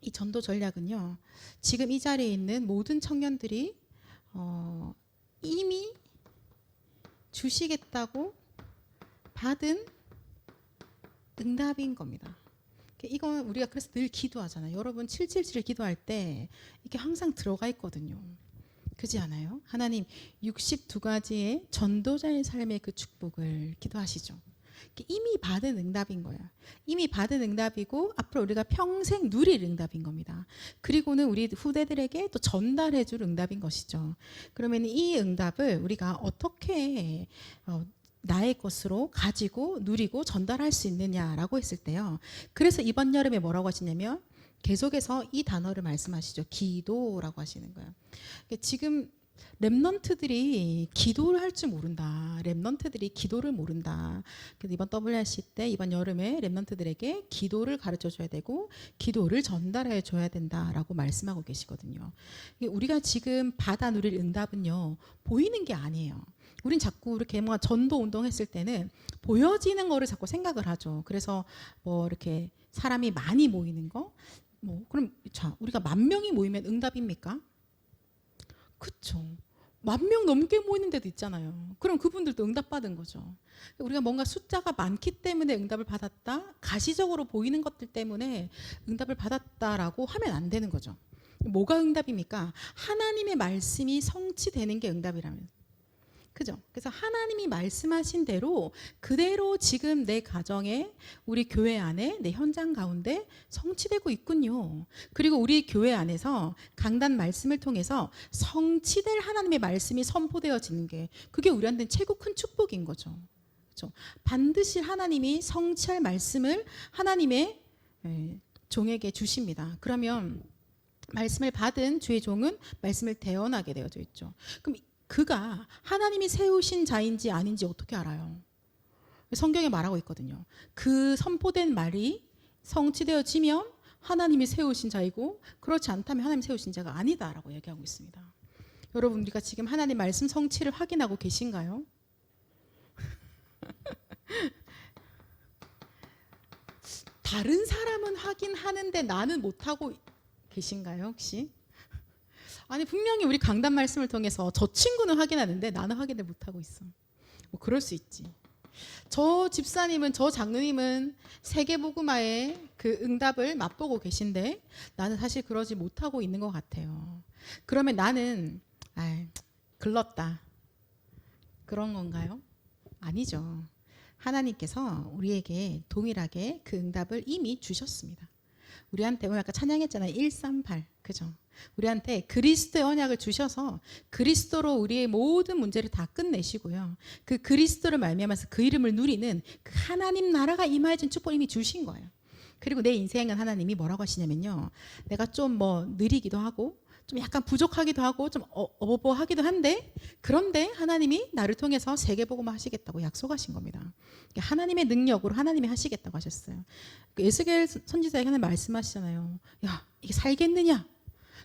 이 전도 전략은요, 지금 이 자리에 있는 모든 청년들이 이미 주시겠다고 받은 응답인 겁니다. 이건 우리가 그래서 늘 기도하잖아요. 여러분 777을 기도할 때 이게 항상 들어가 있거든요. 그렇지 않아요? 하나님 62가지의 전도자의 삶의 그 축복을 기도하시죠. 이미 받은 응답인 거야. 이미 받은 응답이고 앞으로 우리가 평생 누릴 응답인 겁니다. 그리고는 우리 후대들에게 또 전달해 줄 응답인 것이죠. 그러면 이 응답을 우리가 어떻게 나의 것으로 가지고 누리고 전달할 수 있느냐라고 했을 때요. 그래서 이번 여름에 뭐라고 하시냐면 계속해서 이 단어를 말씀하시죠. 기도라고 하시는 거예요. 지금 랩넌트들이 기도를 할 줄 모른다. 랩넌트들이 기도를 모른다. 그래서 이번 WRC 때 이번 여름에 랩넌트들에게 기도를 가르쳐 줘야 되고 기도를 전달해 줘야 된다라고 말씀하고 계시거든요. 우리가 지금 받아 누릴 응답은요. 보이는 게 아니에요. 우린 자꾸 이렇게 뭔가 전도 운동했을 때는 보여지는 거를 자꾸 생각을 하죠. 그래서 뭐 이렇게 사람이 많이 모이는 거, 뭐 그럼 자 우리가 10,000명이 모이면 응답입니까? 그렇죠. 10,000명 넘게 모이는 데도 있잖아요. 그럼 그분들도 응답받은 거죠. 우리가 뭔가 숫자가 많기 때문에 응답을 받았다, 가시적으로 보이는 것들 때문에 응답을 받았다라고 하면 안 되는 거죠. 뭐가 응답입니까? 하나님의 말씀이 성취되는 게 응답이라면. 그죠? 그래서 하나님이 말씀하신 대로 그대로 지금 내 가정에 우리 교회 안에 내 현장 가운데 성취되고 있군요. 그리고 우리 교회 안에서 강단 말씀을 통해서 성취될 하나님의 말씀이 선포되어지는 게 그게 우리한테는 최고 큰 축복인 거죠. 그죠? 반드시 하나님이 성취할 말씀을 하나님의 종에게 주십니다. 그러면 말씀을 받은 주의 종은 말씀을 대언하게 되어져 있죠. 그럼 그가 하나님이 세우신 자인지 아닌지 어떻게 알아요? 성경에 말하고 있거든요. 그 선포된 말이 성취되어지면 하나님이 세우신 자이고 그렇지 않다면 하나님 세우신 자가 아니다라고 얘기하고 있습니다. 여러분 우리가 지금 하나님 말씀 성취를 확인하고 계신가요? 다른 사람은 확인하는데 나는 못하고 계신가요 혹시? 아니 분명히 우리 강단 말씀을 통해서 저 친구는 확인하는데 나는 확인을 못하고 있어. 뭐 그럴 수 있지. 저 집사님은 저 장로님은 세계복음화의 그 응답을 맛보고 계신데 나는 사실 그러지 못하고 있는 것 같아요. 그러면 나는 글렀다. 그런 건가요? 아니죠. 하나님께서 우리에게 동일하게 그 응답을 이미 주셨습니다. 우리한테 오늘 아까 찬양했잖아요. 138 그죠? 우리한테 그리스도의 언약을 주셔서 그리스도로 우리의 모든 문제를 다 끝내시고요. 그 그리스도를 말미암아서 그 이름을 누리는 그 하나님 나라가 임하여진 축복을 이미 주신 거예요. 그리고 내 인생은 하나님이 뭐라고 하시냐면요. 내가 좀 뭐 느리기도 하고 좀 약간 부족하기도 하고 좀 어버버하기도 한데 그런데 하나님이 나를 통해서 세계복음화 하시겠다고 약속하신 겁니다. 하나님의 능력으로 하나님이 하시겠다고 하셨어요. 에스겔 선지자에게 하나님 말씀하시잖아요. 야 이게 살겠느냐?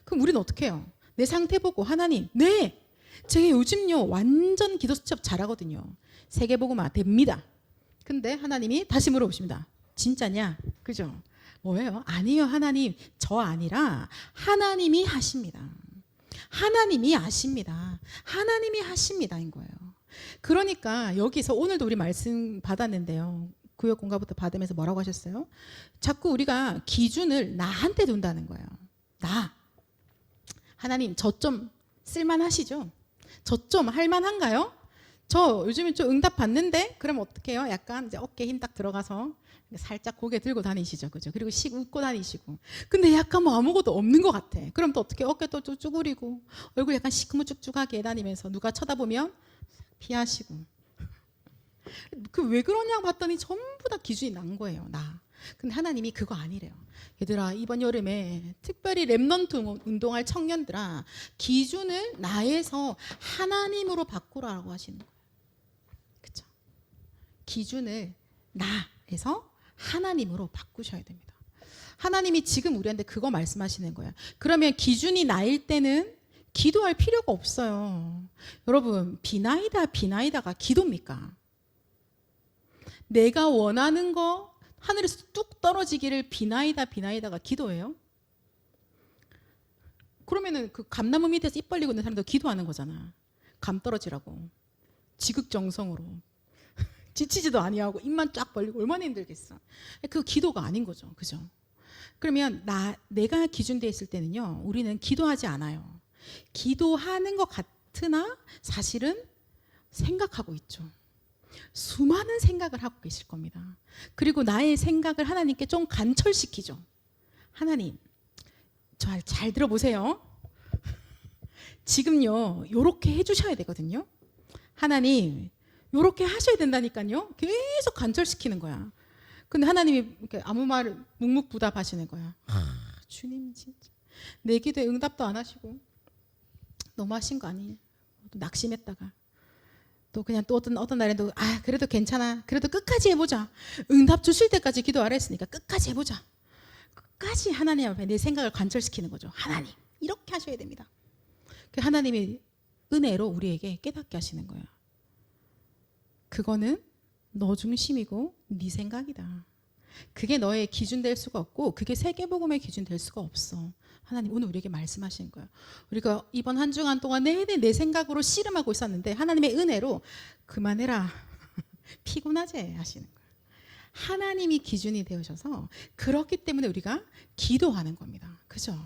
그럼 우리는 어떻게 해요? 내 상태 보고 하나님 네 제가 요즘요 완전 기도 수첩 잘하거든요. 세계복음화 됩니다. 근데 하나님이 다시 물어보십니다. 진짜냐? 그죠? 뭐예요? 아니요 하나님 저 아니라 하나님이 하십니다. 하나님이 아십니다. 하나님이 하십니다인 거예요. 그러니까 여기서 오늘도 우리 말씀 받았는데요. 구역 공가부터 받으면서 뭐라고 하셨어요? 자꾸 우리가 기준을 나한테 둔다는 거예요. 나 하나님 저 좀 쓸만하시죠? 저 좀 할만한가요? 저 요즘에 좀 응답 받는데 그럼 어떻게 해요? 약간 이제 어깨 힘 딱 들어가서 살짝 고개 들고 다니시죠, 그죠? 그리고 웃고 다니시고. 근데 약간 뭐 아무것도 없는 것 같아. 그럼 또 어떻게 어깨 또 쭈그리고 얼굴 약간 시커멓쭉쭉하게 다니면서 누가 쳐다보면 피하시고. 그 왜 그러냐고 봤더니 전부 다 기준이 난 거예요, 나. 근데 하나님이 그거 아니래요. 얘들아 이번 여름에 특별히 랩넌트 운동할 청년들아 기준을 나에서 하나님으로 바꾸라고 하시는 거예요. 그렇죠? 기준을 나에서 하나님으로 바꾸셔야 됩니다. 하나님이 지금 우리한테 그거 말씀하시는 거예요. 그러면 기준이 나일 때는 기도할 필요가 없어요. 여러분 비나이다가 기도입니까? 내가 원하는 거 하늘에서 뚝 떨어지기를 비나이다가 기도예요? 그러면은 그 감나무 밑에서 입 벌리고 있는 사람도 기도하는 거잖아. 감 떨어지라고. 지극정성으로. 지치지도 아니하고 입만 쫙 벌리고 얼마나 힘들겠어. 그 기도가 아닌 거죠. 그죠? 그러면 내가 기준되어 있을 때는요. 우리는 기도하지 않아요. 기도하는 것 같으나 사실은 생각하고 있죠. 수많은 생각을 하고 계실 겁니다. 그리고 나의 생각을 하나님께 좀 관철시키죠. 하나님, 잘 들어보세요. 지금요, 요렇게 해주셔야 되거든요. 하나님, 요렇게 하셔야 된다니까요. 계속 관철시키는 거야. 근데 하나님이 이렇게 아무 말 묵묵부답 하시는 거야. 주님 진짜 내 기도에 응답도 안 하시고 너무 하신 거 아니에요? 또 낙심했다가 또 그냥 또 어떤 날에도 그래도 괜찮아. 그래도 끝까지 해보자. 응답 주실 때까지 기도하라 했으니까 끝까지 해보자. 끝까지 하나님 앞에 내 생각을 관철시키는 거죠. 하나님 이렇게 하셔야 됩니다. 하나님이 은혜로 우리에게 깨닫게 하시는 거예요. 그거는 너 중심이고 네 생각이다. 그게 너의 기준 될 수가 없고 그게 세계복음의 기준 될 수가 없어. 하나님 오늘 우리에게 말씀하시는 거예요. 우리가 이번 한 주간 동안 내내 내 생각으로 씨름하고 있었는데 하나님의 은혜로 그만해라. 피곤하지 하시는 거예요. 하나님이 기준이 되어셔서 그렇기 때문에 우리가 기도하는 겁니다. 그죠?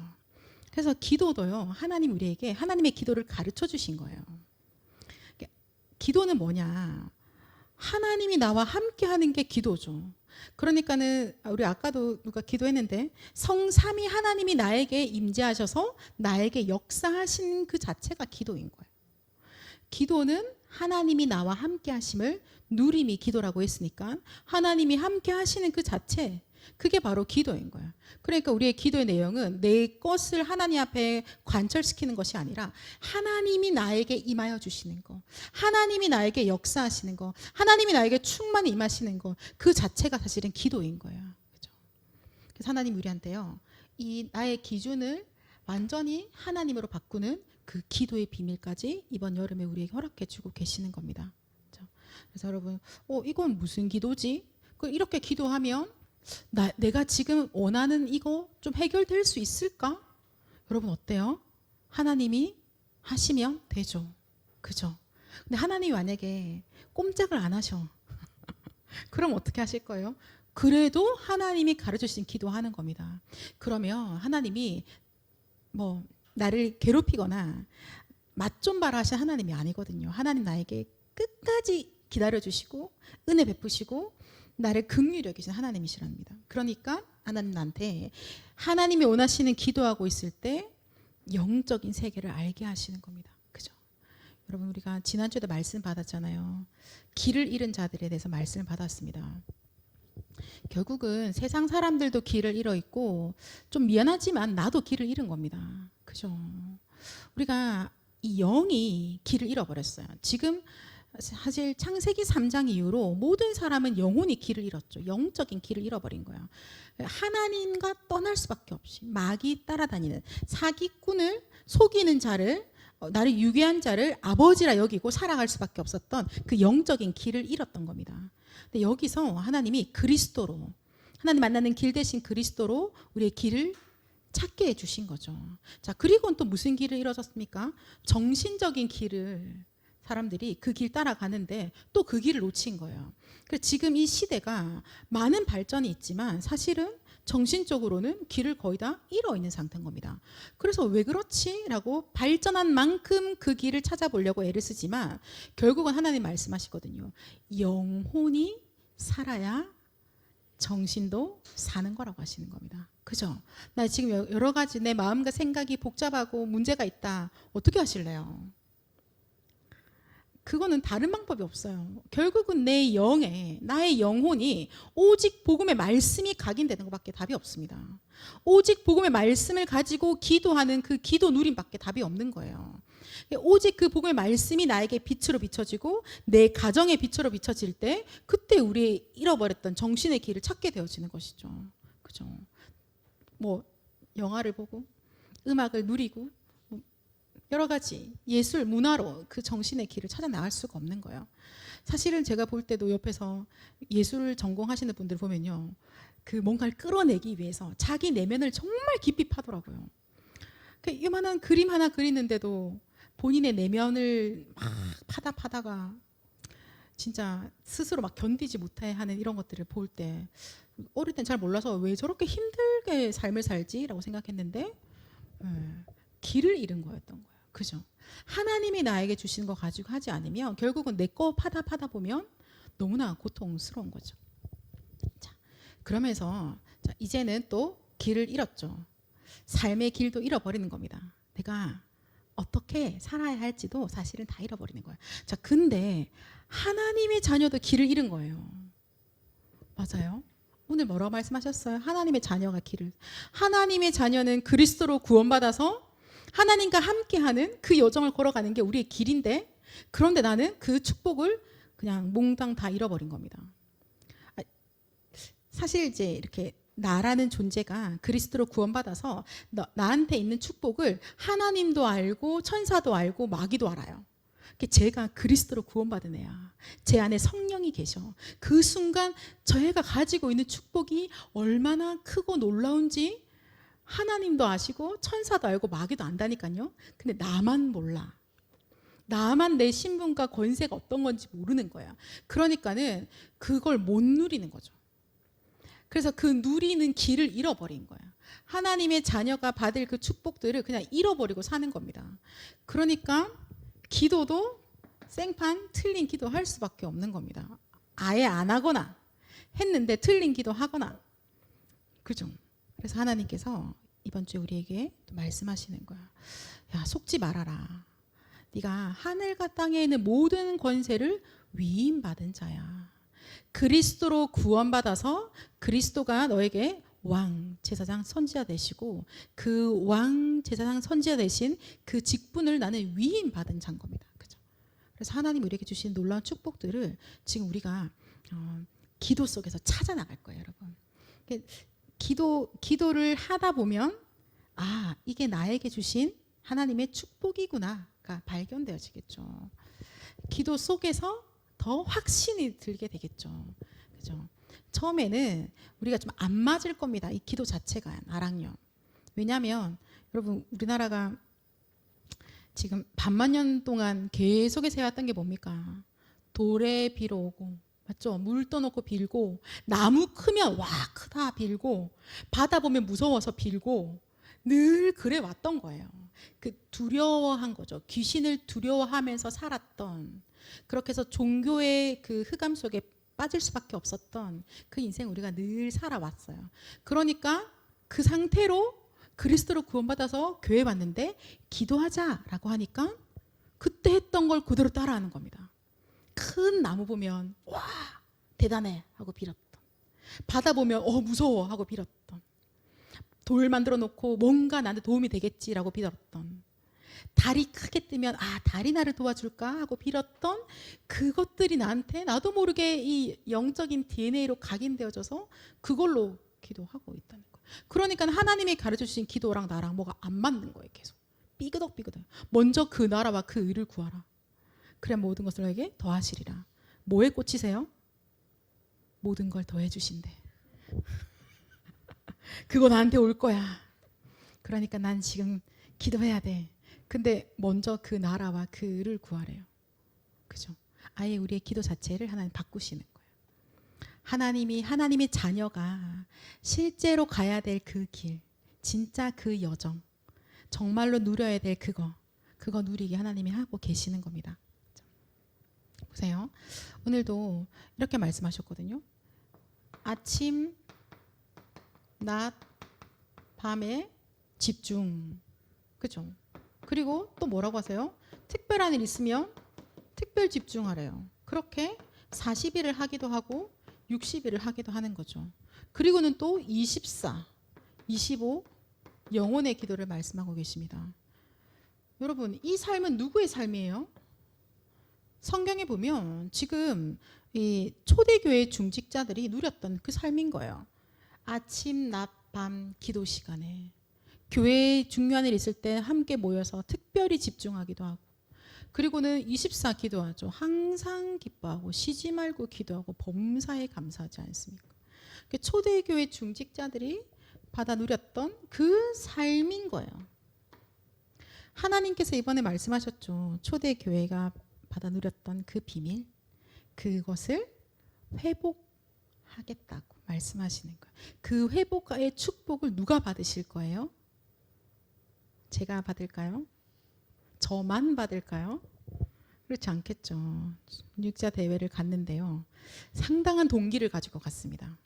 그래서 기도도요. 하나님 우리에게 하나님의 기도를 가르쳐 주신 거예요. 기도는 뭐냐? 하나님이 나와 함께 하는 게 기도죠. 그러니까는 우리 아까도 누가 기도했는데 성삼위 하나님이 나에게 임재하셔서 나에게 역사하신 그 자체가 기도인 거예요. 기도는 하나님이 나와 함께 하심을 누림이 기도라고 했으니까 하나님이 함께 하시는 그 자체, 그게 바로 기도인 거야. 그러니까 우리의 기도의 내용은 내 것을 하나님 앞에 관철시키는 것이 아니라 하나님이 나에게 임하여 주시는 거, 하나님이 나에게 역사하시는 거, 하나님이 나에게 충만히 임하시는 거, 그 자체가 사실은 기도인 거예요. 그렇죠? 그래서 하나님 우리한테요, 이 나의 기준을 완전히 하나님으로 바꾸는 그 기도의 비밀까지 이번 여름에 우리에게 허락해 주고 계시는 겁니다. 그렇죠? 그래서 여러분, 이건 무슨 기도지? 이렇게 기도하면 내가 지금 원하는 이거 좀 해결될 수 있을까? 여러분 어때요? 하나님이 하시면 되죠. 그죠? 근데 하나님이 만약에 꼼짝을 안 하셔. 그럼 어떻게 하실 거예요? 그래도 하나님이 가르쳐주신 기도하는 겁니다. 그러면 하나님이 나를 괴롭히거나 맛 좀 봐라 하신 하나님이 아니거든요. 하나님 나에게 끝까지 기다려주시고 은혜 베푸시고 나를 긍휼히 여기신 하나님이시랍니다. 그러니까 하나님 나한테 하나님이 원하시는 기도하고 있을 때 영적인 세계를 알게 하시는 겁니다. 그죠? 여러분 우리가 지난주에도 말씀 받았잖아요. 길을 잃은 자들에 대해서 말씀을 받았습니다. 결국은 세상 사람들도 길을 잃어 있고 좀 미안하지만 나도 길을 잃은 겁니다. 그죠? 우리가 이 영이 길을 잃어버렸어요. 지금 사실 창세기 3장 이후로 모든 사람은 영혼이 길을 잃었죠. 영적인 길을 잃어버린 거예요. 하나님과 떠날 수밖에 없이 마귀 따라다니는 사기꾼을 속이는 자를 나를 유괴한 자를 아버지라 여기고 살아갈 수밖에 없었던 그 영적인 길을 잃었던 겁니다. 근데 여기서 하나님이 그리스도로 하나님 만나는 길 대신 그리스도로 우리의 길을 찾게 해주신 거죠. 자, 그리고는 또 무슨 길을 잃어졌습니까? 정신적인 길을 사람들이 그 길 따라가는데 또 그 길을 놓친 거예요. 그래서 지금 이 시대가 많은 발전이 있지만 사실은 정신적으로는 길을 거의 다 잃어 있는 상태인 겁니다. 그래서 왜 그렇지? 라고 발전한 만큼 그 길을 찾아보려고 애를 쓰지만 결국은 하나님 말씀하시거든요. 영혼이 살아야 정신도 사는 거라고 하시는 겁니다. 그죠? 나 지금 여러 가지 내 마음과 생각이 복잡하고 문제가 있다. 어떻게 하실래요? 그거는 다른 방법이 없어요. 결국은 내 영에 나의 영혼이 오직 복음의 말씀이 각인되는 것밖에 답이 없습니다. 오직 복음의 말씀을 가지고 기도하는 그 기도 누림밖에 답이 없는 거예요. 오직 그 복음의 말씀이 나에게 빛으로 비춰지고 내 가정의 빛으로 비춰질 때 그때 우리 잃어버렸던 정신의 길을 찾게 되어지는 것이죠. 그죠? 영화를 보고 음악을 누리고 여러 가지 예술, 문화로 그 정신의 길을 찾아 나갈 수가 없는 거예요. 사실은 제가 볼 때도 옆에서 예술을 전공하시는 분들 보면요. 그 뭔가를 끌어내기 위해서 자기 내면을 정말 깊이 파더라고요. 그 이만한 그림 하나 그리는데도 본인의 내면을 막 파다가 진짜 스스로 막 견디지 못해 하는 이런 것들을 볼 때 어릴 땐 잘 몰라서 왜 저렇게 힘들게 삶을 살지라고 생각했는데 길을 잃은 거였던 거예요. 그죠? 하나님이 나에게 주신 거 가지고 하지 않으면 결국은 내 거 파다 보면 너무나 고통스러운 거죠. 자, 그러면서 자, 이제는 또 길을 잃었죠. 삶의 길도 잃어버리는 겁니다. 내가 어떻게 살아야 할지도 사실은 다 잃어버리는 거예요. 자, 근데 하나님의 자녀도 길을 잃은 거예요. 맞아요? 오늘 뭐라고 말씀하셨어요? 하나님의 자녀가 길을. 하나님의 자녀는 그리스도로 구원받아서 하나님과 함께하는 그 여정을 걸어가는 게 우리의 길인데, 그런데 나는 그 축복을 그냥 몽땅 다 잃어버린 겁니다. 사실 이제 이렇게 나라는 존재가 그리스도로 구원받아서 나한테 있는 축복을 하나님도 알고 천사도 알고 마귀도 알아요. 제가 그리스도로 구원받은 애야. 제 안에 성령이 계셔. 그 순간 저희가 가지고 있는 축복이 얼마나 크고 놀라운지 하나님도 아시고 천사도 알고 마귀도 안다니까요. 근데 나만 몰라. 나만 내 신분과 권세가 어떤 건지 모르는 거야. 그러니까는 그걸 못 누리는 거죠. 그래서 그 누리는 길을 잃어버린 거야. 하나님의 자녀가 받을 그 축복들을 그냥 잃어버리고 사는 겁니다. 그러니까 기도도 생판 틀린 기도 할 수밖에 없는 겁니다. 아예 안 하거나 했는데 틀린 기도 하거나. 그죠? 그래서 하나님께서 이번 주에 우리에게 말씀하시는 거야. 야, 속지 말아라. 네가 하늘과 땅에 있는 모든 권세를 위임받은 자야. 그리스도로 구원받아서 그리스도가 너에게 왕, 제사장, 선지자 되시고 그 왕, 제사장, 선지자 되신 그 직분을 나는 위임받은 자인 겁니다. 그죠? 그래서 하나님 우리에게 주신 놀라운 축복들을 지금 우리가 기도 속에서 찾아 나갈 거예요, 여러분. 기도를 하다 보면 아, 이게 나에게 주신 하나님의 축복이구나가 발견되어지겠죠. 기도 속에서 더 확신이 들게 되겠죠. 그죠? 처음에는 우리가 좀 안 맞을 겁니다. 이 기도 자체가 나랑요. 왜냐하면 여러분 우리나라가 지금 반만 년 동안 계속해서 해왔던 게 뭡니까? 돌에 빌어 오고, 맞죠? 물 떠놓고 빌고, 나무 크면 와 크다 빌고, 바다 보면 무서워서 빌고, 늘 그래 왔던 거예요. 그 두려워한 거죠. 귀신을 두려워하면서 살았던, 그렇게 해서 종교의 그 흑암 속에 빠질 수밖에 없었던 그 인생 우리가 늘 살아왔어요. 그러니까 그 상태로 그리스도로 구원받아서 교회 왔는데 기도하자라고 하니까 그때 했던 걸 그대로 따라하는 겁니다. 큰 나무 보면 와 대단해 하고 빌었던, 바다 보면 무서워 하고 빌었던, 돌 만들어 놓고 뭔가 나한테 도움이 되겠지라고 빌었던, 달이 크게 뜨면 아 달이 나를 도와줄까 하고 빌었던 그것들이 나한테 나도 모르게 이 영적인 DNA로 각인되어져서 그걸로 기도하고 있다는 거예요. 그러니까 하나님이 가르쳐주신 기도랑 나랑 뭐가 안 맞는 거예요. 계속 삐그덕 먼저 그 나라와 그 의를 구하라. 그래 모든 것을 너에게 더하시리라. 뭐에 꽂히세요? 모든 걸 더해 주신대. 그거 나한테 올 거야. 그러니까 난 지금 기도해야 돼. 근데 먼저 그 나라와 그 의를 구하래요. 그죠? 아예 우리의 기도 자체를 하나님 바꾸시는 거예요. 하나님의 자녀가 실제로 가야 될 그 길, 진짜 그 여정, 정말로 누려야 될 그거 누리게 하나님이 하고 계시는 겁니다. 보세요. 오늘도 이렇게 말씀하셨거든요. 아침, 낮, 밤에 집중. 그죠? 그리고 또 뭐라고 하세요? 특별한 일 있으면 특별 집중하래요. 그렇게 40일을 하기도 하고 60일을 하기도 하는 거죠. 그리고는 또 24, 25 영혼의 기도를 말씀하고 계십니다. 여러분 이 삶은 누구의 삶이에요? 성경에 보면 지금 이 초대교회 중직자들이 누렸던 그 삶인 거예요. 아침, 낮, 밤 기도 시간에 교회에 중요한 일 있을 때 함께 모여서 특별히 집중하기도 하고, 그리고는 24 기도하죠. 항상 기뻐하고 쉬지 말고 기도하고 범사에 감사하지 않습니까? 초대교회 중직자들이 받아 누렸던 그 삶인 거예요. 하나님께서 이번에 말씀하셨죠. 초대교회가 받아 누렸던 그 비밀, 그것을 회복하겠다고 말씀하시는 거예요. 그 회복의 축복을 누가 받으실 거예요? 제가 받을까요? 저만 받을까요? 그렇지 않겠죠. 육자 대회를 갔는데요. 상당한 동기를 가지고 갔습니다.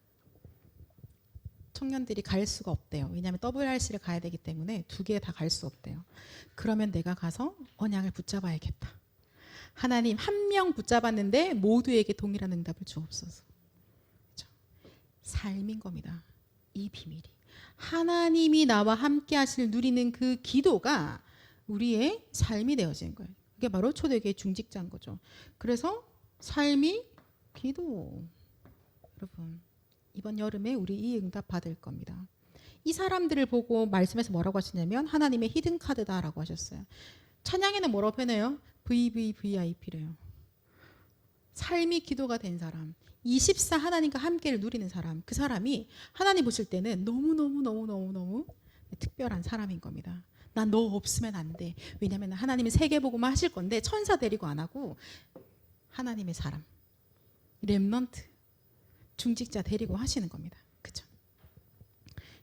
청년들이 갈 수가 없대요. 왜냐하면 WRC를 가야 되기 때문에 두 개 다 갈 수 없대요. 그러면 내가 가서 언약을 붙잡아야겠다. 하나님 한 명 붙잡았는데 모두에게 동일한 응답을 주옵소서. 그렇죠? 삶인 겁니다. 이 비밀이. 하나님이 나와 함께 하실 누리는 그 기도가 우리의 삶이 되어지는 거예요. 그게 바로 초대교회의 중직자인 거죠. 그래서 삶이 기도. 여러분 이번 여름에 우리 이 응답 받을 겁니다. 이 사람들을 보고 말씀에서 뭐라고 하시냐면 하나님의 히든 카드다라고 하셨어요. 찬양에는 뭐라고 표현해요? VVVIP래요. 삶이 기도가 된 사람, 24 하나님과 함께를 누리는 사람, 그 사람이 하나님 보실 때는 너무 특별한 사람인 겁니다. 난 너 없으면 안 돼. 왜냐하면 하나님이 세계복음을 하실 건데 천사 데리고 안 하고 하나님의 사람, 렘넌트, 중직자 데리고 하시는 겁니다. 그렇죠?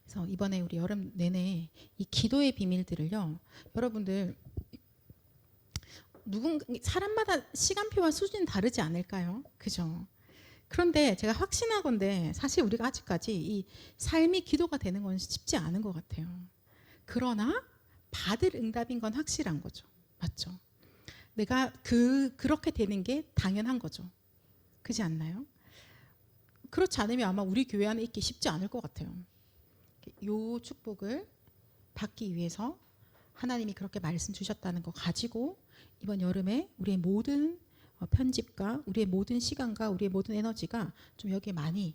그래서 이번에 우리 여름 내내 이 기도의 비밀들을요. 여러분들 사람마다 시간표와 수준이 다르지 않을까요? 그죠? 그런데 제가 확신하건대 사실 우리가 아직까지 이 삶이 기도가 되는 건 쉽지 않은 것 같아요. 그러나 받을 응답인 건 확실한 거죠. 맞죠? 내가 그렇게 되는 게 당연한 거죠. 그렇지 않나요? 그렇지 않으면 아마 우리 교회 안에 있기 쉽지 않을 것 같아요. 이 축복을 받기 위해서 하나님이 그렇게 말씀 주셨다는 거 가지고 이번 여름에 우리의 모든 편집과 우리의 모든 시간과 우리의 모든 에너지가 좀 여기에 많이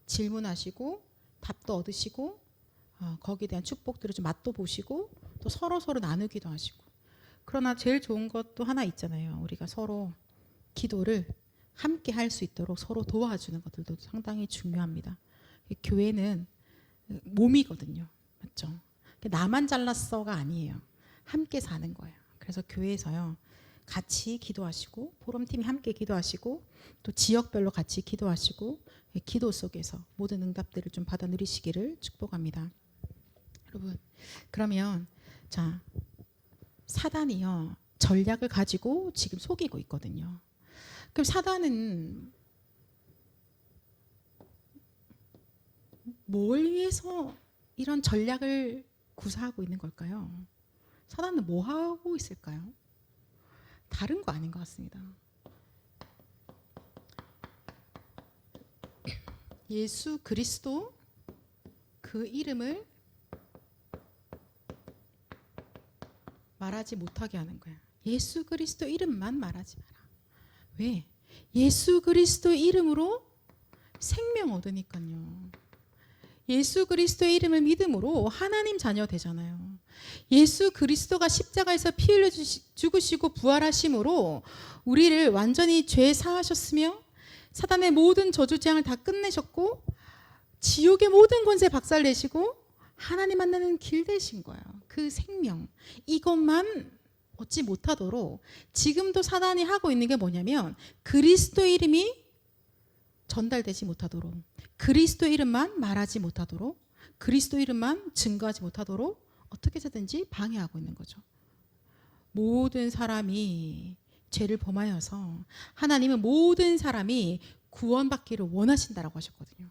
질문하시고 답도 얻으시고 거기에 대한 축복들을 좀 맛도 보시고 또 서로 나누기도 하시고. 그러나 제일 좋은 것도 하나 있잖아요. 우리가 서로 기도를 함께 할 수 있도록 서로 도와주는 것들도 상당히 중요합니다. 교회는 몸이거든요. 맞죠? 나만 잘났어가 아니에요. 함께 사는 거예요. 그래서 교회에서요. 같이 기도하시고 포럼팀이 함께 기도하시고 또 지역별로 같이 기도하시고 기도 속에서 모든 응답들을 좀 받아 누리시기를 축복합니다. 여러분 그러면 자 사단이요. 전략을 가지고 지금 속이고 있거든요. 그럼 사단은 뭘 위해서 이런 전략을 구사하고 있는 걸까요? 사단은 뭐 하고 있을까요? 다른 거 아닌 것 같습니다. 예수 그리스도 그 이름을 말하지 못하게 하는 거야. 예수 그리스도 이름만 말하지 마라. 왜? 예수 그리스도 이름으로 생명 얻으니까요. 예수 그리스도의 이름을 믿음으로 하나님 자녀 되잖아요. 예수 그리스도가 십자가에서 피 흘려 죽으시고 부활하심으로 우리를 완전히 죄 사하셨으며 사단의 모든 저주재앙을 다 끝내셨고 지옥의 모든 권세 박살내시고 하나님 만나는 길 되신 거예요. 그 생명 이것만 얻지 못하도록 지금도 사단이 하고 있는 게 뭐냐면 그리스도 이름이 전달되지 못하도록 그리스도 이름만 말하지 못하도록 그리스도 이름만 증거하지 못하도록 어떻게 해서든지 방해하고 있는 거죠. 모든 사람이 죄를 범하여서 하나님은 모든 사람이 구원받기를 원하신다라고 하셨거든요.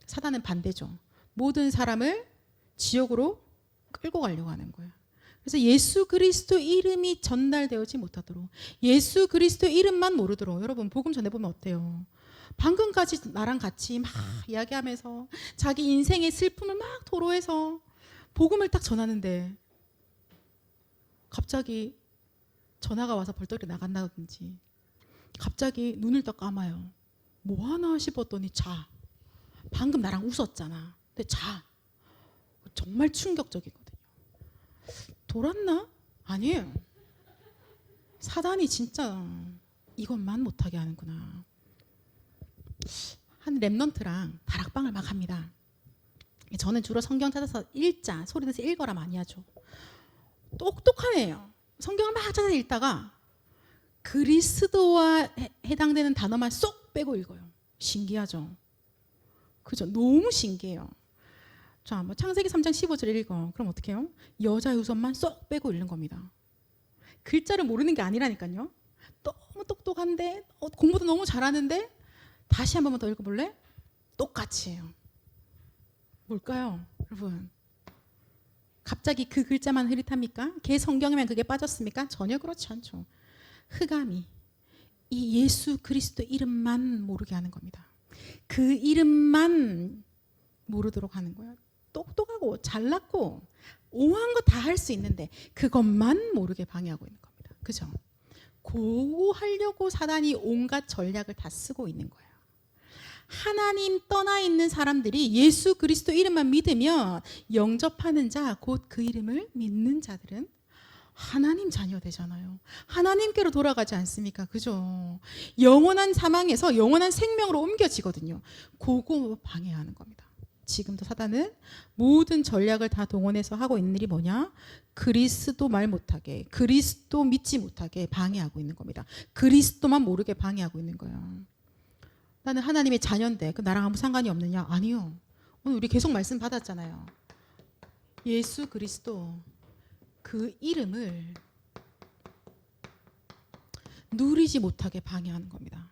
사단은 반대죠. 모든 사람을 지옥으로 끌고 가려고 하는 거예요. 그래서 예수 그리스도 이름이 전달되지 못하도록 예수 그리스도 이름만 모르도록 여러분 복음 전해보면 어때요? 방금까지 나랑 같이 막 이야기하면서 자기 인생의 슬픔을 막 토로해서 복음을 딱 전하는데 갑자기 전화가 와서 벌떡이 나간다든지 갑자기 눈을 딱 감아요. 뭐 하나 싶었더니 자. 방금 나랑 웃었잖아. 근데 자. 정말 충격적이거든요. 돌았나? 아니에요. 사단이 진짜 이것만 못하게 하는구나. 한 랩넌트랑 다락방을 막 합니다. 저는 주로 성경 찾아서 읽자, 소리 내서 읽어라 많이 하죠. 똑똑하네요. 성경을 막 찾아 읽다가 그리스도와 해당되는 단어만 쏙 빼고 읽어요. 신기하죠? 그죠? 너무 신기해요. 자, 뭐 창세기 3장 15절 읽어. 그럼 어떻게 해요? 여자 유선만 쏙 빼고 읽는 겁니다. 글자를 모르는 게 아니라니까요. 너무 똑똑한데 공부도 너무 잘하는데 다시 한 번만 더 읽어볼래? 똑같이 해요. 뭘까요? 여러분, 갑자기 그 글자만 흐릿합니까? 걔 성경에만 그게 빠졌습니까? 전혀 그렇지 않죠. 흑암이 이 예수 그리스도 이름만 모르게 하는 겁니다. 그 이름만 모르도록 하는 거예요. 똑똑하고 잘났고 오한 거 다 할 수 있는데 그것만 모르게 방해하고 있는 겁니다. 그죠? 그거 하려고 사단이 온갖 전략을 다 쓰고 있는 거예요. 하나님 떠나 있는 사람들이 예수 그리스도 이름만 믿으면 영접하는 자, 곧 그 이름을 믿는 자들은 하나님 자녀 되잖아요. 하나님께로 돌아가지 않습니까? 그죠? 영원한 사망에서 영원한 생명으로 옮겨지거든요. 그거 방해하는 겁니다. 지금도 사단은 모든 전략을 다 동원해서 하고 있는 일이 뭐냐? 그리스도 말 못하게, 그리스도 믿지 못하게 방해하고 있는 겁니다. 그리스도만 모르게 방해하고 있는 거예요. 나는 하나님의 자녀인데 그 나랑 아무 상관이 없느냐? 아니요. 오늘 우리 계속 말씀 받았잖아요. 예수 그리스도 그 이름을 누리지 못하게 방해하는 겁니다.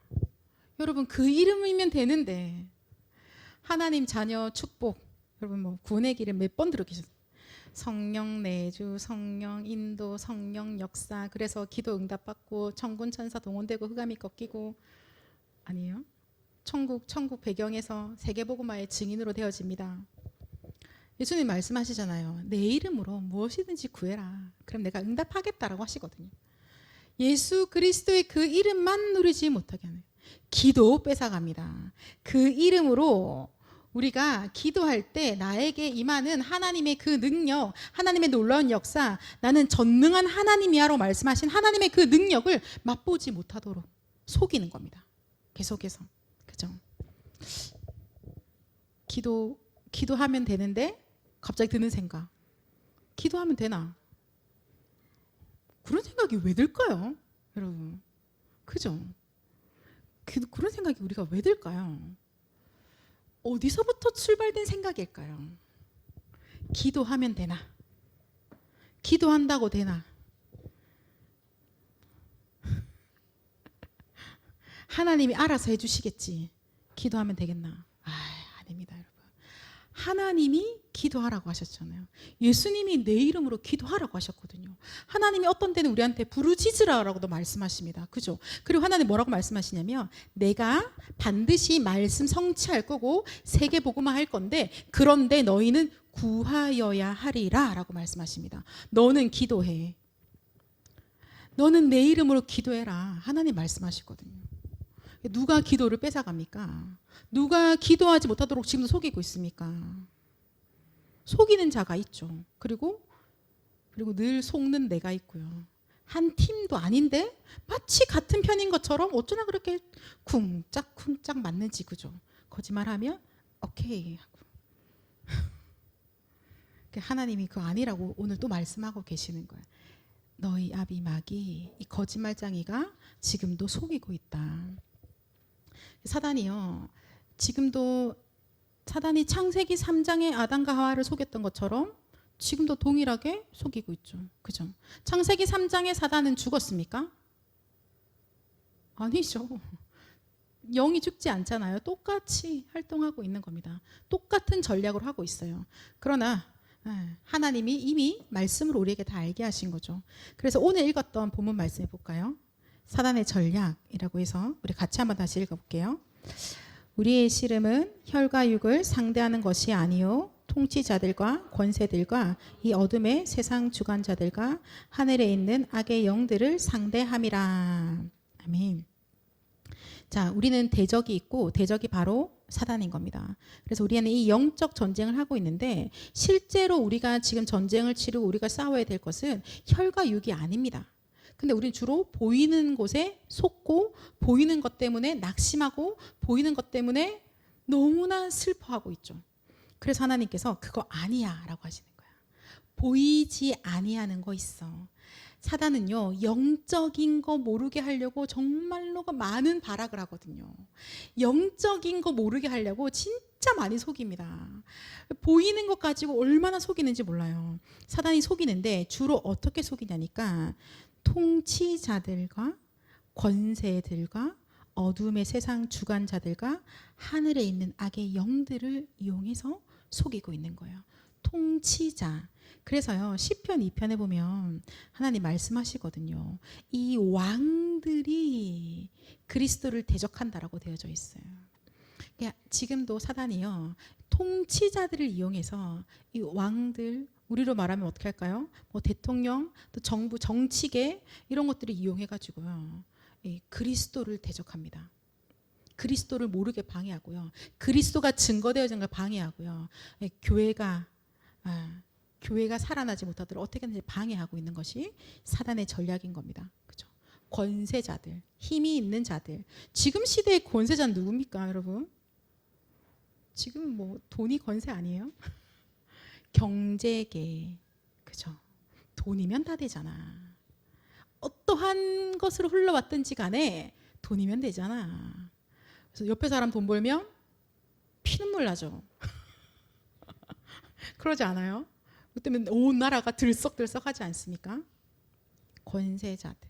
여러분, 그 이름이면 되는데 하나님 자녀 축복, 여러분 뭐 구원의 길을 몇 번 들어계셨어요? 성령 내주, 성령 인도, 성령 역사, 그래서 기도 응답받고 천군 천사 동원되고 흑암이 꺾이고, 아니에요? 천국 배경에서 세계복음화의 증인으로 되어집니다. 예수님 말씀하시잖아요. 내 이름으로 무엇이든지 구해라. 그럼 내가 응답하겠다라고 하시거든요. 예수 그리스도의 그 이름만 누리지 못하게 하는, 기도 뺏어갑니다. 그 이름으로 우리가 기도할 때 나에게 임하는 하나님의 그 능력, 하나님의 놀라운 역사, 나는 전능한 하나님이야로 말씀하신 하나님의 그 능력을 맛보지 못하도록 속이는 겁니다. 계속해서. 그죠? 기도하면 되는데 갑자기 드는 생각. 기도하면 되나? 그런 생각이 왜 들까요? 여러분. 그죠? 그런 생각이 우리가 왜 들까요? 어디서부터 출발된 생각일까요? 기도하면 되나? 기도한다고 되나? 하나님이 알아서 해주시겠지. 기도하면 되겠나? 아닙니다, 여러분. 하나님이 기도하라고 하셨잖아요. 예수님이 내 이름으로 기도하라고 하셨거든요. 하나님이 어떤 때는 우리한테 부르짖으라라고도 말씀하십니다. 그죠? 그리고 하나님 뭐라고 말씀하시냐면, 내가 반드시 말씀 성취할 거고 세계복음화 할 건데, 그런데 너희는 구하여야 하리라 라고 말씀하십니다. 너는 기도해. 너는 내 이름으로 기도해라. 하나님 말씀하시거든요. 누가 기도를 뺏어갑니까? 누가 기도하지 못하도록 지금도 속이고 있습니까? 속이는 자가 있죠. 그리고 늘 속는 내가 있고요. 한 팀도 아닌데 마치 같은 편인 것처럼 어쩌나 그렇게 쿵짝쿵짝 맞는지. 그죠? 거짓말하면 오케이 하고. 하나님이 그거 아니라고 오늘 또 말씀하고 계시는 거예요. 너희 아비 마귀, 이 거짓말쟁이가 지금도 속이고 있다. 사단이요, 지금도 사단이 창세기 3장의 아담과 하와를 속였던 것처럼 지금도 동일하게 속이고 있죠. 그죠? 창세기 3장의 사단은 죽었습니까? 아니죠. 영이 죽지 않잖아요. 똑같이 활동하고 있는 겁니다. 똑같은 전략으로 하고 있어요. 그러나 하나님이 이미 말씀을 우리에게 다 알게 하신 거죠. 그래서 오늘 읽었던 본문 말씀해 볼까요? 사단의 전략이라고 해서 우리 같이 한번 다시 읽어볼게요. 우리의 씨름은 혈과 육을 상대하는 것이 아니요 통치자들과 권세들과 이 어둠의 세상 주관자들과 하늘에 있는 악의 영들을 상대함이라. 아멘. 자, 우리는 대적이 있고 대적이 바로 사단인 겁니다. 그래서 우리는 이 영적 전쟁을 하고 있는데, 실제로 우리가 지금 전쟁을 치르고 우리가 싸워야 될 것은 혈과 육이 아닙니다. 근데 우리는 주로 보이는 곳에 속고, 보이는 것 때문에 낙심하고, 보이는 것 때문에 너무나 슬퍼하고 있죠. 그래서 하나님께서 그거 아니야 라고 하시는 거야. 보이지 아니하는 거 있어. 사단은요, 영적인 거 모르게 하려고 정말로 많은 발악을 하거든요. 영적인 거 모르게 하려고 진짜 많이 속입니다. 보이는 것 가지고 얼마나 속이는지 몰라요. 사단이 속이는데 주로 어떻게 속이냐니까 통치자들과 권세들과 어둠의 세상 주관자들과 하늘에 있는 악의 영들을 이용해서 속이고 있는 거예요. 통치자. 그래서요, 시편 2편에 보면 하나님 말씀하시거든요. 이 왕들이 그리스도를 대적한다라고 되어져 있어요. 그러니까 지금도 사단이요, 통치자들을 이용해서 이 왕들, 우리로 말하면 어떻게 할까요? 뭐 대통령, 또 정부, 정치계 이런 것들을 이용해 가지고요, 그리스도를 대적합니다. 그리스도를 모르게 방해하고요, 그리스도가 증거되어진 걸 방해하고요, 교회가 살아나지 못하도록 어떻게든지 방해하고 있는 것이 사단의 전략인 겁니다. 그죠? 권세자들, 힘이 있는 자들. 지금 시대의 권세자는 누굽니까, 여러분? 지금 뭐 돈이 권세 아니에요? 경제계, 그죠? 돈이면 다 되잖아. 어떠한 것으로 흘러왔든지 간에 돈이면 되잖아. 그래서 옆에 사람 돈 벌면 피눈물 나죠. 그러지 않아요? 그 때문에 온 나라가 들썩들썩하지 않습니까? 권세자들,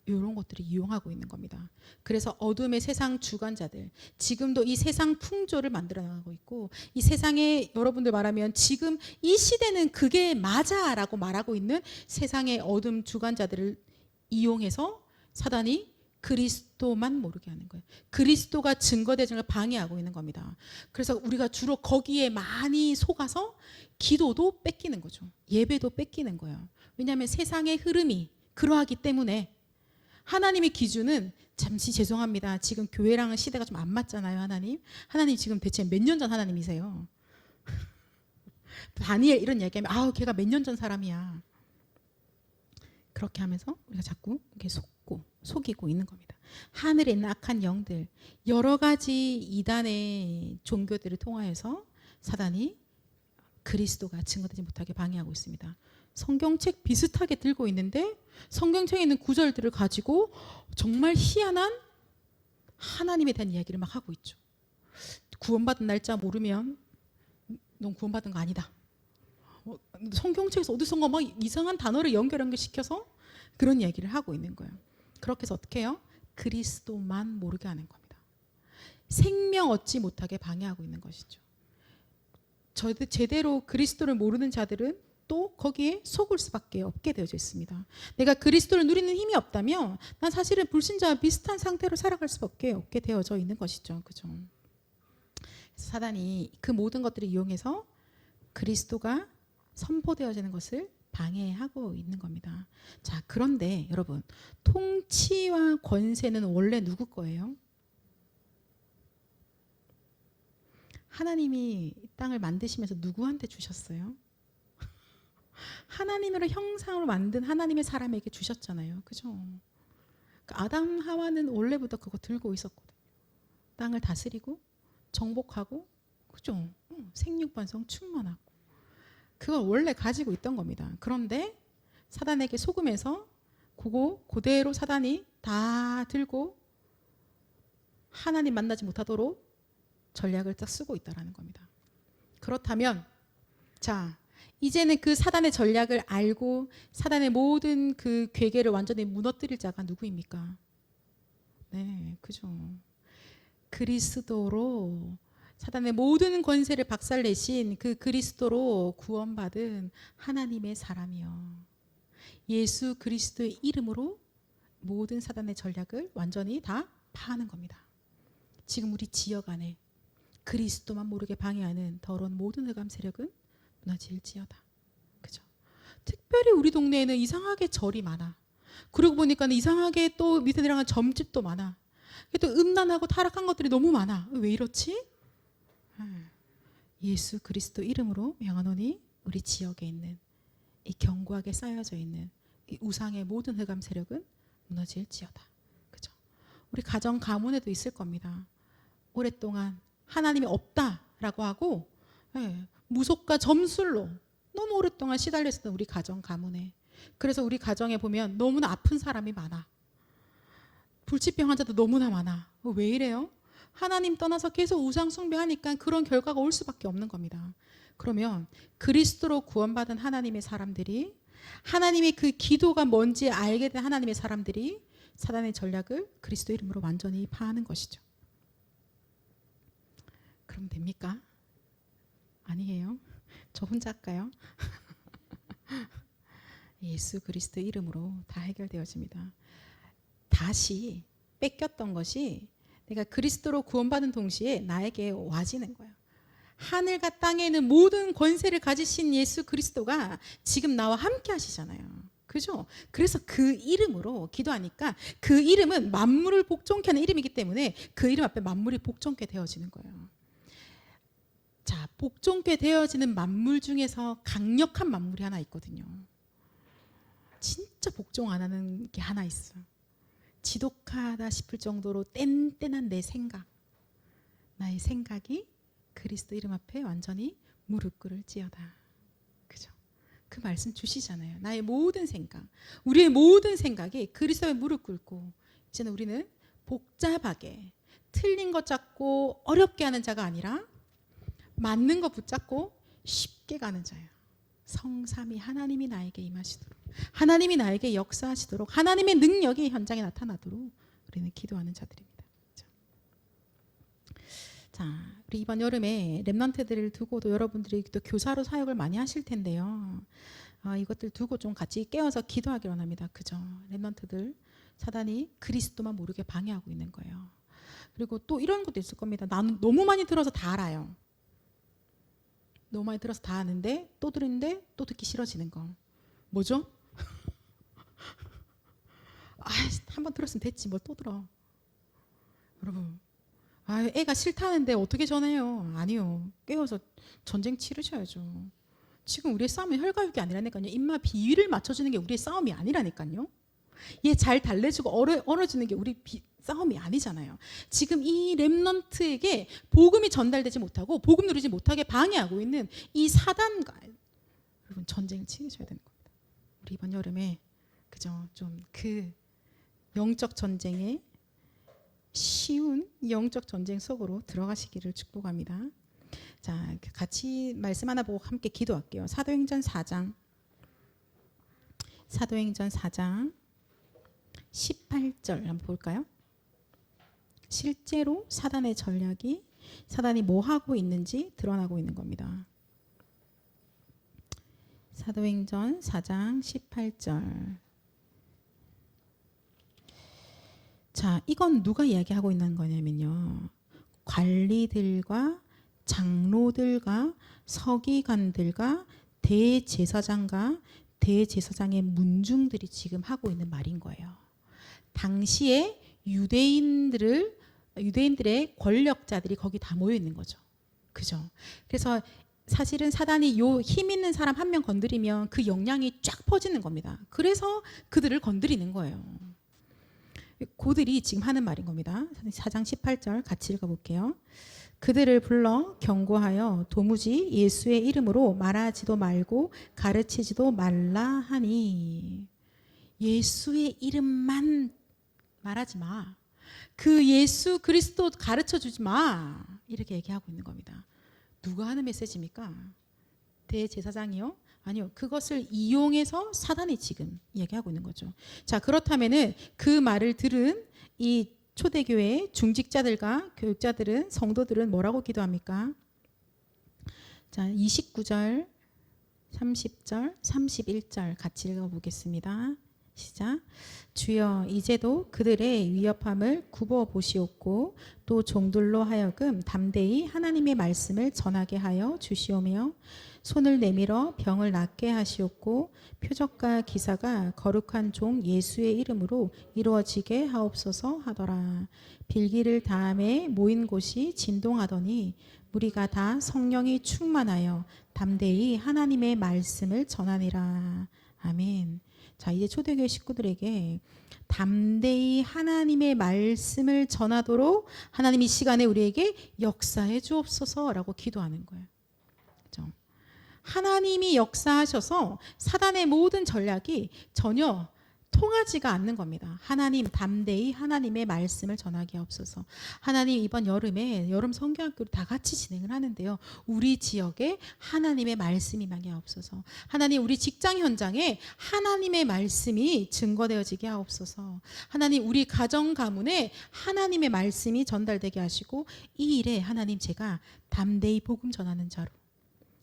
이런 것들을 이용하고 있는 겁니다. 그래서 어둠의 세상 주관자들, 지금도 이 세상 풍조를 만들어 나가고 있고, 이 세상에 여러분들 말하면 지금 이 시대는 그게 맞아라고 말하고 있는 세상의 어둠 주관자들을 이용해서 사단이 그리스도만 모르게 하는 거예요. 그리스도가 증거되는 걸 방해하고 있는 겁니다. 그래서 우리가 주로 거기에 많이 속아서 기도도 뺏기는 거죠. 예배도 뺏기는 거예요. 왜냐하면 세상의 흐름이 그러하기 때문에. 하나님의 기준은, 잠시 죄송합니다, 지금 교회랑은 시대가 좀 안 맞잖아요. 하나님 지금 대체 몇 년 전 하나님이세요? 다니엘 이런 얘기하면 아우 걔가 몇 년 전 사람이야. 그렇게 하면서 우리가 자꾸 이렇게 속이고 있는 겁니다. 하늘에 있는 악한 영들, 여러 가지 이단의 종교들을 통하여서 사단이 그리스도가 증거되지 못하게 방해하고 있습니다. 성경책 비슷하게 들고 있는데 성경책에 있는 구절들을 가지고 정말 희한한 하나님에 대한 이야기를 막 하고 있죠. 구원받은 날짜 모르면 넌 구원받은 거 아니다. 성경책에서 어디선가 막 이상한 단어를 연결시켜서 그런 이야기를 하고 있는 거예요. 그렇게 해서 어떻게 해요? 그리스도만 모르게 하는 겁니다. 생명 얻지 못하게 방해하고 있는 것이죠. 제대로 그리스도를 모르는 자들은 또 거기에 속을 수밖에 없게 되어져 있습니다. 내가 그리스도를 누리는 힘이 없다면 난 사실은 불신자와 비슷한 상태로 살아갈 수밖에 없게 되어져 있는 것이죠. 그죠? 그래서 사단이 그 모든 것들을 이용해서 그리스도가 선포되어지는 것을 방해하고 있는 겁니다. 자, 그런데 여러분, 통치와 권세는 원래 누구 거예요? 하나님이 이 땅을 만드시면서 누구한테 주셨어요? 하나님으로 형상으로 만든 하나님의 사람에게 주셨잖아요. 그죠? 아담 하와는 원래부터 그거 들고 있었거든요. 땅을 다스리고 정복하고, 그죠? 생육번성 충만하고, 그걸 원래 가지고 있던 겁니다. 그런데 사단에게 속으면서 그거 그대로 사단이 다 들고 하나님 만나지 못하도록 전략을 딱 쓰고 있다라는 겁니다. 그렇다면 자, 이제는 그 사단의 전략을 알고 사단의 모든 그 괴계를 완전히 무너뜨릴 자가 누구입니까? 네, 그죠. 그리스도로 사단의 모든 권세를 박살내신 그 그리스도로 구원받은 하나님의 사람이요. 예수 그리스도의 이름으로 모든 사단의 전략을 완전히 다 파하는 겁니다. 지금 우리 지역 안에 그리스도만 모르게 방해하는 더러운 모든 흑암 세력은 무너질지어다. 그죠? 특별히 우리 동네에는 이상하게 절이 많아. 그러고 보니까 이상하게 또 밑에 내려간 점집도 많아. 또 음란하고 타락한 것들이 너무 많아. 왜 이렇지? 예수 그리스도 이름으로 명하노니 우리 지역에 있는 이 견고하게 쌓여져 있는 이 우상의 모든 흑암 세력은 무너질지어다. 그죠? 우리 가정 가문에도 있을 겁니다. 오랫동안 하나님이 없다라고 하고 무속과 점술로 너무 오랫동안 시달렸었던 우리 가정 가문에. 그래서 우리 가정에 보면 너무나 아픈 사람이 많아. 불치병 환자도 너무나 많아. 왜 이래요? 하나님 떠나서 계속 우상 숭배하니까 그런 결과가 올 수밖에 없는 겁니다. 그러면 그리스도로 구원받은 하나님의 사람들이, 하나님의 그 기도가 뭔지 알게 된 하나님의 사람들이 사단의 전략을 그리스도 이름으로 완전히 파하는 것이죠. 그럼 됩니까? 아니에요. 저 혼자 할까요? 예수 그리스도 이름으로 다 해결되어집니다. 다시 뺏겼던 것이 내가 그리스도로 구원받은 동시에 나에게 와지는 거예요. 하늘과 땅에 있는 모든 권세를 가지신 예수 그리스도가 지금 나와 함께 하시잖아요. 그죠? 그래서 그 이름으로 기도하니까 그 이름은 만물을 복종케 하는 이름이기 때문에 그 이름 앞에 만물이 복종케 되어지는 거예요. 자, 복종케 되어지는 만물 중에서 강력한 만물이 하나 있거든요. 진짜 복종 안 하는 게 하나 있어요. 지독하다 싶을 정도로 뗀뗀한 내 생각, 나의 생각이 그리스도 이름 앞에 완전히 무릎 꿇을지어다. 그죠? 그 말씀 주시잖아요. 나의 모든 생각, 우리의 모든 생각이 그리스도의 무릎 꿇고, 이제는 우리는 복잡하게 틀린 것 잡고 어렵게 하는 자가 아니라 맞는 거 붙잡고 쉽게 가는 자예요. 성삼위 하나님이 나에게 임하시도록, 하나님이 나에게 역사하시도록, 하나님의 능력이 현장에 나타나도록 우리는 기도하는 자들입니다. 그렇죠? 자, 우리 이번 여름에 렘넌트들을 두고도 여러분들이 또 교사로 사역을 많이 하실 텐데요. 이것들 두고 좀 같이 깨어서 기도하기 원합니다. 그죠? 렘넌트들, 사단이 그리스도만 모르게 방해하고 있는 거예요. 그리고 또 이런 것도 있을 겁니다. 나는 너무 많이 들어서 다 알아요. 너무 많이 들어서 다 아는데 또 들었는데 또 듣기 싫어지는 거. 뭐죠? 한번 들었으면 됐지 뭘 또 들어. 여러분, 애가 싫다는데 어떻게 전해요? 아니요. 깨워서 전쟁 치르셔야죠. 지금 우리의 싸움은 혈과육이 아니라니까요. 입마 비위를 맞춰주는 게 우리의 싸움이 아니라니까요. 얘 잘 달래주고 얼어주는 게 우리 싸움이 아니잖아요. 지금 이 렘넌트에게 복음이 전달되지 못하고 복음 누리지 못하게 방해하고 있는 이 사단과 여러분 전쟁을 치르셔야 되는 겁니다. 우리 이번 여름에 그죠? 좀 그 영적 전쟁에 쉬운 영적 전쟁 속으로 들어가시기를 축복합니다. 자, 같이 말씀 하나 보고 함께 기도할게요. 사도행전 4장 18절 한번 볼까요? 실제로 사단의 전략이, 사단이 뭐 하고 있는지 드러나고 있는 겁니다. 사도행전 4장 18절. 자, 이건 누가 이야기하고 있는 거냐면요. 관리들과 장로들과 서기관들과 대제사장과 대제사장의 문중들이 지금 하고 있는 말인 거예요. 당시에 유대인들의 권력자들이 거기 다 모여 있는 거죠. 그죠? 그래서 사실은 사단이 요 힘 있는 사람 한 명 건드리면 그 영향이 쫙 퍼지는 겁니다. 그래서 그들을 건드리는 거예요. 그들이 지금 하는 말인 겁니다. 4장 18절 같이 읽어볼게요. 그들을 불러 경고하여 도무지 예수의 이름으로 말하지도 말고 가르치지도 말라 하니. 예수의 이름만 말하지 마. 그 예수 그리스도 가르쳐 주지 마. 이렇게 얘기하고 있는 겁니다. 누가 하는 메시지입니까? 대제사장이요? 아니요. 그것을 이용해서 사단이 지금 얘기하고 있는 거죠. 자, 그렇다면은 그 말을 들은 이 초대교회 중직자들과 교육자들은, 성도들은 뭐라고 기도합니까? 자, 29절, 30절, 31절 같이 읽어보겠습니다. 시작. 주여, 이제도 그들의 위협함을 굽어 보시옵고 또 종들로 하여금 담대히 하나님의 말씀을 전하게 하여 주시오며 손을 내밀어 병을 낫게 하시옵고 표적과 기사가 거룩한 종 예수의 이름으로 이루어지게 하옵소서 하더라. 빌기를 다음에 모인 곳이 진동하더니 무리가 다 성령이 충만하여 담대히 하나님의 말씀을 전하니라. 아멘. 자, 이제 초대교회 식구들에게 담대히 하나님의 말씀을 전하도록 하나님 이 시간에 우리에게 역사해 주옵소서라고 기도하는 거예요. 그렇죠? 하나님이 역사하셔서 사단의 모든 전략이 전혀 통하지가 않는 겁니다. 하나님, 담대히 하나님의 말씀을 전하게 하옵소서. 하나님, 이번 여름에 여름 성경학교를 다 같이 진행을 하는데요. 우리 지역에 하나님의 말씀이 임하게 하옵소서. 하나님, 우리 직장 현장에 하나님의 말씀이 증거되어지게 하옵소서. 하나님, 우리 가정 가문에 하나님의 말씀이 전달되게 하시고 이 일에 하나님, 제가 담대히 복음 전하는 자로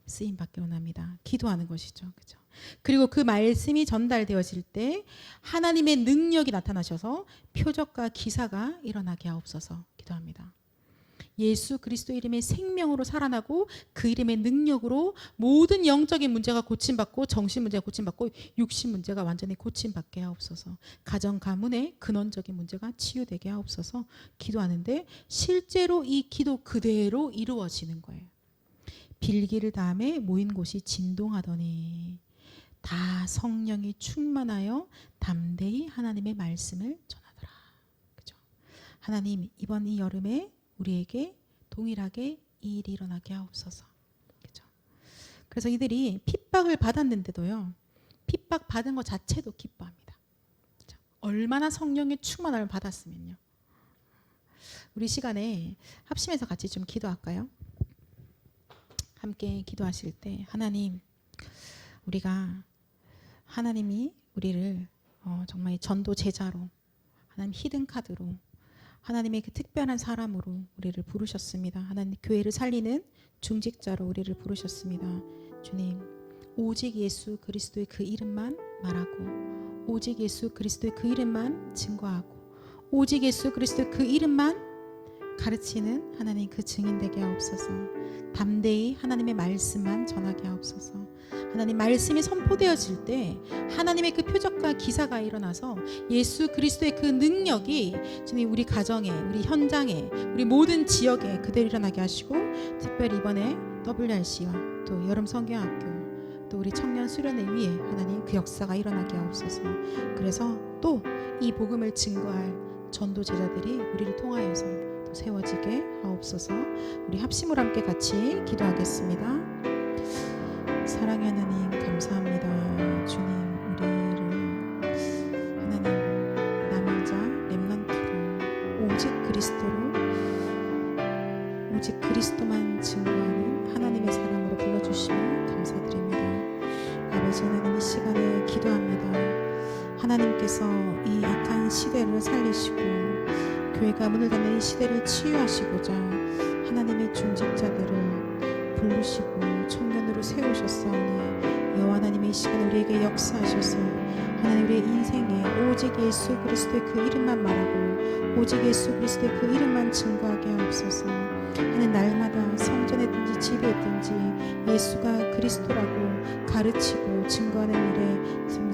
쓰임 받기 원합니다. 기도하는 것이죠. 그죠? 그리고 그 말씀이 전달되어질 때 하나님의 능력이 나타나셔서 표적과 기사가 일어나게 하옵소서 기도합니다. 예수 그리스도 이름의 생명으로 살아나고 그 이름의 능력으로 모든 영적인 문제가 고침받고 정신 문제가 고침받고 육신 문제가 완전히 고침받게 하옵소서. 가정 가문의 근원적인 문제가 치유되게 하옵소서 기도하는데 실제로 이 기도 그대로 이루어지는 거예요. 빌기를 다음에 모인 곳이 진동하더니 다 성령이 충만하여 담대히 하나님의 말씀을 전하더라. 그죠? 하나님, 이번 이 여름에 우리에게 동일하게 이 일이 일어나게 하옵소서. 그죠? 그래서 이들이 핍박을 받았는데도요, 핍박 받은 것 자체도 기뻐합니다. 그죠? 얼마나 성령의 충만함을 받았으면요. 우리 시간에 합심해서 같이 좀 기도할까요? 함께 기도하실 때 하나님, 우리가 하나님이 우리를 정말 전도 제자로, 하나님 히든카드로, 하나님의 그 특별한 사람으로 우리를 부르셨습니다. 하나님 교회를 살리는 중직자로 우리를 부르셨습니다. 주님, 오직 예수 그리스도의 그 이름만 말하고 오직 예수 그리스도의 그 이름만 증거하고 오직 예수 그리스도의 그 이름만 가르치는 하나님 그 증인 되게 하옵소서. 담대히 하나님의 말씀만 전하게 하옵소서. 하나님 말씀이 선포되어질 때 하나님의 그 표적과 기사가 일어나서 예수 그리스도의 그 능력이 주님 우리 가정에, 우리 현장에, 우리 모든 지역에 그대로 일어나게 하시고 특별히 이번에 WRC와 또 여름 성경학교 또 우리 청년 수련회 위에 하나님 그 역사가 일어나게 하옵소서. 그래서 또 이 복음을 증거할 전도 제자들이 우리를 통하여서 또 세워지게 하옵소서. 우리 합심으로 함께 같이 기도하겠습니다. 사랑의 하나님 감사합니다. 주님, 우리를 하나님 남은 자 렘넌트로 오직 그리스도만 증거하는 하나님의 사람으로 불러주시며 감사드립니다. 아버지 하나님, 이 시간에 기도합니다. 하나님께서 이 악한 시대를 살리시고 교회가 문을 닫는 이 시대를 치유하시고자 하나님의 중직자들을 부르시고 청년으로 세우셨사오니 여호와 하나님의 이 시간 우리에게 역사하셔서 하나님 우리의 인생에 오직 예수 그리스도의 그 이름만 말하고 오직 예수 그리스도의 그 이름만 증거하게 하옵소서. 하나님 날마다 성전에든지 집에 있든지 예수가 그리스도라고 가르치고 증거하는 일에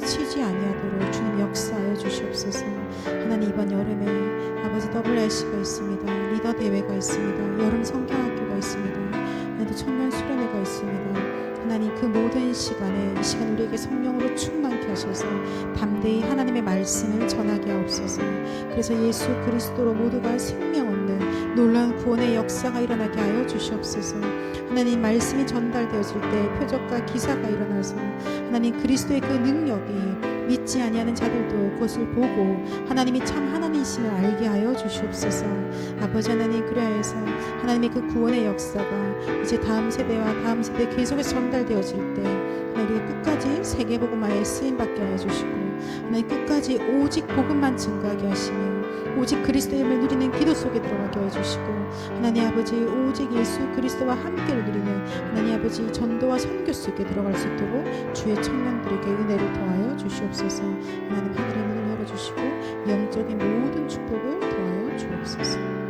치지 아니하도록 주님 역사하여 주시옵소서. 하나님 이번 여름에 아버지 WRC가 있습니다. 리더 대회가 있습니다. 여름 성경학교가 있습니다. 하나님 청년 수련회가 있습니다. 하나님 그 모든 시간에 이 시간 우리에게 성령으로 충만케 하셔서 담대히 하나님의 말씀을 전하게 하옵소서. 그래서 예수 그리스도로 모두가 생명 얻는 놀라운 구원의 역사가 일어나게 하여 주시옵소서. 하나님 말씀이 전달되어질 때 표적과 기사가 일어나서 하나님 그리스도의 그 능력이 믿지 아니하는 자들도 그것을 보고 하나님이 참 하나님이심을 알게 하여 주시옵소서. 아버지 하나님, 그리하여서 하나님의 그 구원의 역사가 이제 다음 세대와 다음 세대에 계속해서 전달되어질 때 하나님 끝까지 세계복음화에 쓰임받게 하여 주시고 하나님 끝까지 오직 복음만 증거하게 하시며 오직 그리스도의 힘을 누리는 기도 속에 들어가게 해주시고 하나님 아버지 오직 예수 그리스도와 함께를 누리는 하나님 아버지 전도와 선교 속에 들어갈 수 있도록 주의 청년들에게 은혜를 더하여 주시옵소서. 하나님 하늘의 문을 열어주시고 영적인 모든 축복을 더하여 주옵소서.